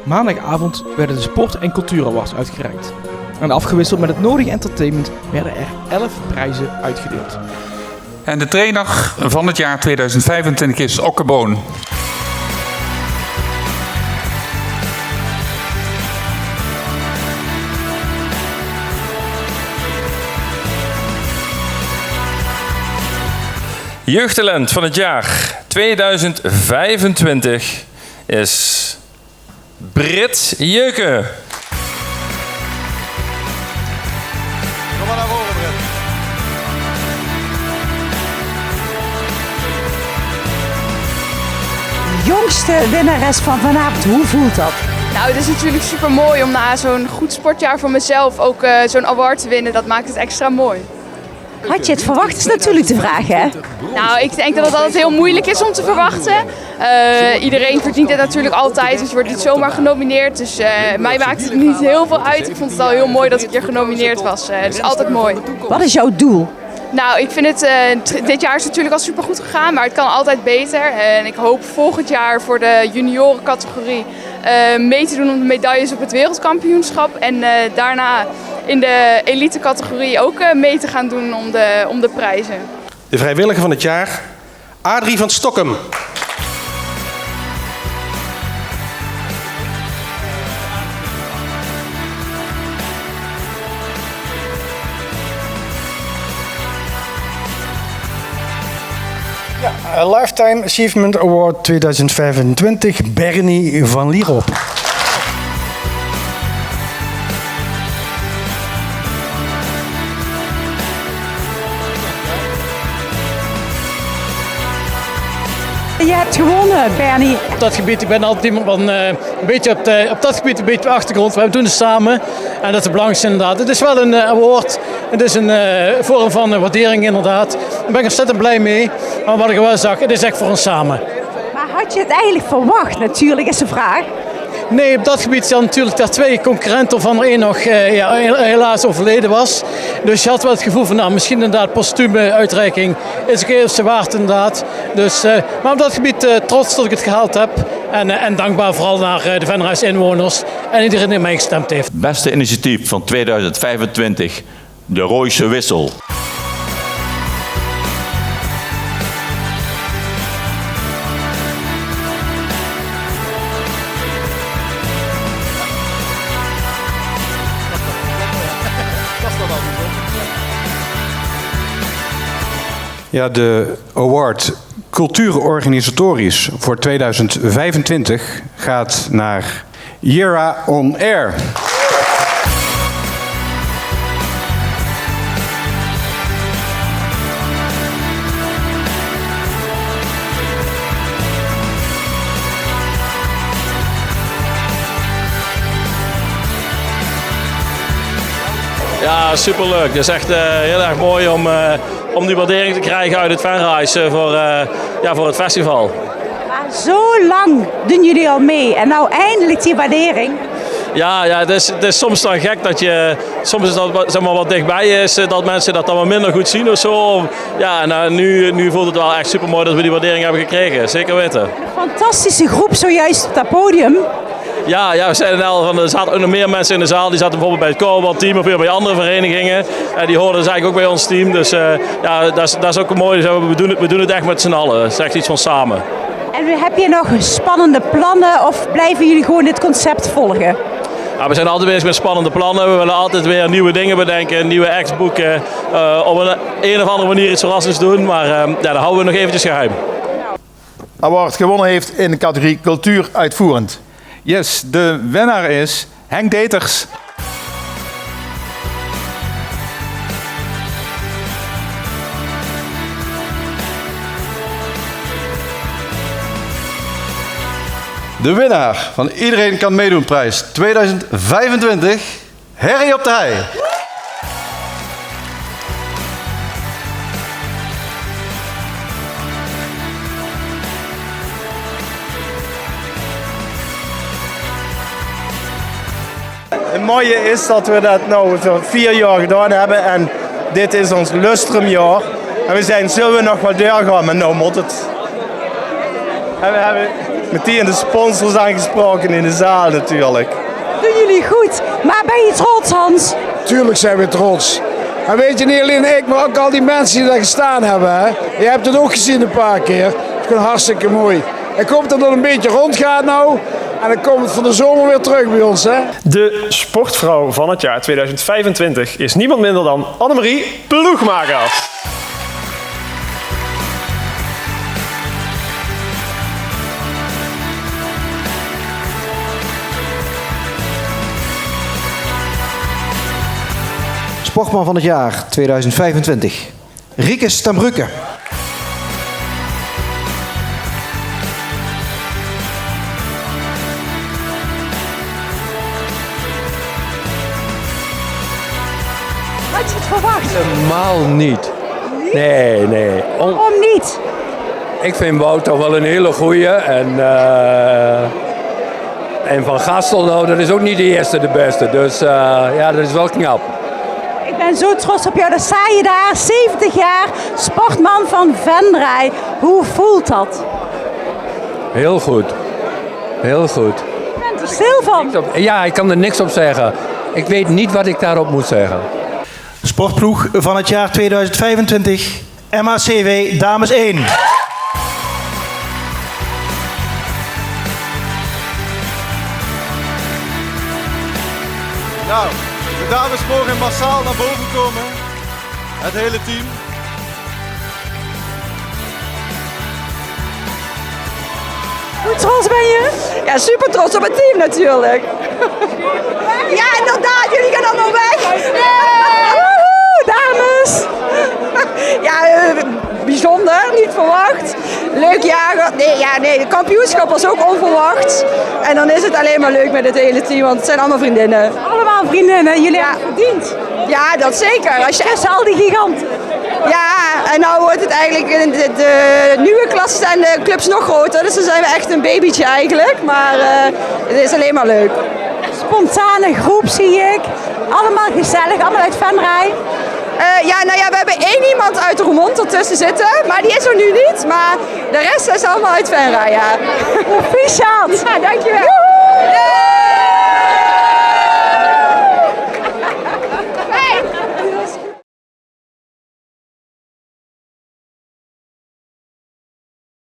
Maandagavond werden de Sport- en Cultuurawards uitgereikt. En afgewisseld met het nodige entertainment werden er 11 prijzen uitgedeeld. En de trainer van het jaar 2025 is Okkeboon. Jeugdtalent van het jaar 2025 is Brit Jeuken. Kom maar naar voren, Brit. Jongste winnares van vanavond, hoe voelt dat? Nou, het is natuurlijk super mooi om na zo'n goed sportjaar voor mezelf ook zo'n award te winnen. Dat maakt het extra mooi. Had je het verwacht, is natuurlijk de vraag, hè? Nou, ik denk dat het altijd heel moeilijk is om te verwachten. Iedereen verdient het natuurlijk altijd, dus je wordt niet zomaar genomineerd. Dus mij maakt het niet heel veel uit. Ik vond het al heel mooi dat ik hier genomineerd was. Het is altijd mooi. Wat is jouw doel? Nou, ik vind het, dit jaar is natuurlijk al super goed gegaan, maar het kan altijd beter. En ik hoop volgend jaar voor de juniorencategorie mee te doen om de medailles op het wereldkampioenschap. En daarna in de elite categorie ook mee te gaan doen om de prijzen. De vrijwilliger van het jaar, Adrie van Stokkem. Ja, Lifetime Achievement Award 2025, Bernie van Lierop. Je hebt gewonnen, Bernie. Op dat gebied, ik ben altijd iemand van een beetje op dat gebied een beetje op de achtergrond. We doen het samen en dat is het belangrijkste inderdaad. Het is wel een award, het is een vorm van waardering inderdaad. Daar ben ik ontzettend blij mee. Maar wat ik wel zag, het is echt voor ons samen. Maar had je het eigenlijk verwacht, natuurlijk is de vraag. Nee, op dat gebied zijn natuurlijk daar twee concurrenten van er één nog helaas overleden was. Dus je had wel het gevoel van nou, misschien inderdaad postume uitreiking is ook eerste waard inderdaad. Dus, maar op dat gebied trots dat ik het gehaald heb. En dankbaar vooral naar de Venra's inwoners en iedereen die mij gestemd heeft. Beste initiatief van 2025, de Rooise Wissel. Ja, de award Cultuurorganisatorisch voor 2025 gaat naar Yera On Air. Ja, superleuk. Het is echt heel erg mooi om die waardering te krijgen uit het Venra's voor het festival. Maar zo lang doen jullie al mee en nou eindelijk die waardering. Ja, het is soms dan gek dat soms is dat zeg maar, wat dichtbij is, dat mensen dat dan wat minder goed zien of zo. Ja, en nu voelt het wel echt super mooi dat we die waardering hebben gekregen, zeker weten. Een fantastische groep zojuist op dat podium. Ja, we zeiden al, er zaten ook nog meer mensen in de zaal. Die zaten bijvoorbeeld bij het korfbalteam of weer bij andere verenigingen. Die hoorden dus eigenlijk ook bij ons team. Dus dat is ook mooi. We doen het echt met z'n allen. Het is echt iets van samen. En heb je nog spannende plannen of blijven jullie gewoon dit concept volgen? Ja, we zijn altijd bezig met spannende plannen. We willen altijd weer nieuwe dingen bedenken, nieuwe acts boeken. Op een of andere manier iets verrassends doen. Maar dat houden we nog eventjes geheim. Award gewonnen heeft in de categorie cultuur uitvoerend. Yes, de winnaar is Henk Deters. De winnaar van Iedereen kan meedoen prijs 2025, Harry op de Hei. Het mooie is dat we dat nu voor 4 jaar gedaan hebben en dit is ons lustrumjaar. En we zijn, zullen we nog wat doorgaan, maar nou moet het. En we hebben met die en de sponsors aangesproken in de zaal natuurlijk. Doen jullie goed. Maar ben je trots, Hans? Tuurlijk zijn we trots. En weet je, niet alleen ik, maar ook al die mensen die daar gestaan hebben. Hè? Je hebt het ook gezien een paar keer. Het is gewoon hartstikke mooi. Ik hoop dat het een beetje rondgaat nou. En dan komt het van de zomer weer terug bij ons. Hè? De sportvrouw van het jaar 2025 is niemand minder dan Annemarie Ploegmakers. Sportman van het jaar 2025. Riekes ten Brugge. Had je het verwacht? Helemaal niet. Nee. Waarom niet? Ik vind Wout toch wel een hele goeie. En Van Gastel, nou, dat is ook niet de eerste de beste. Dus ja, dat is wel knap. Ik ben zo trots op jou. Dan sta je daar, 70 jaar, sportman van Venray. Hoe voelt dat? Heel goed. Heel goed. Je bent er stil van. Ja, ik kan er niks op zeggen. Ik weet niet wat ik daarop moet zeggen. Sportploeg van het jaar 2025. MHCW Dames 1. Nou, de dames mogen massaal naar boven komen. Het hele team. Hoe trots ben je? Ja, super trots op het team natuurlijk. Ja, inderdaad, jullie gaan allemaal weg. Woehoe, dames. Ja, bijzonder, niet verwacht. Leuk jaar. Nee, het kampioenschap was ook onverwacht. En dan is het alleen maar leuk met het hele team, want het zijn allemaal vriendinnen. Allemaal vriendinnen, jullie hebben het verdiend. Ja, dat zeker. Als je tussen al die giganten. Ja, en nou wordt het eigenlijk, de nieuwe klasse zijn de clubs nog groter, dus dan zijn we echt een babytje eigenlijk. Maar het is alleen maar leuk. Spontane groep zie ik. Allemaal gezellig, allemaal uit Venray. We hebben één iemand uit Roermond ertussen zitten, maar die is er nu niet. Maar de rest is allemaal uit Venray, ja. Proficiat! Ja, dankjewel.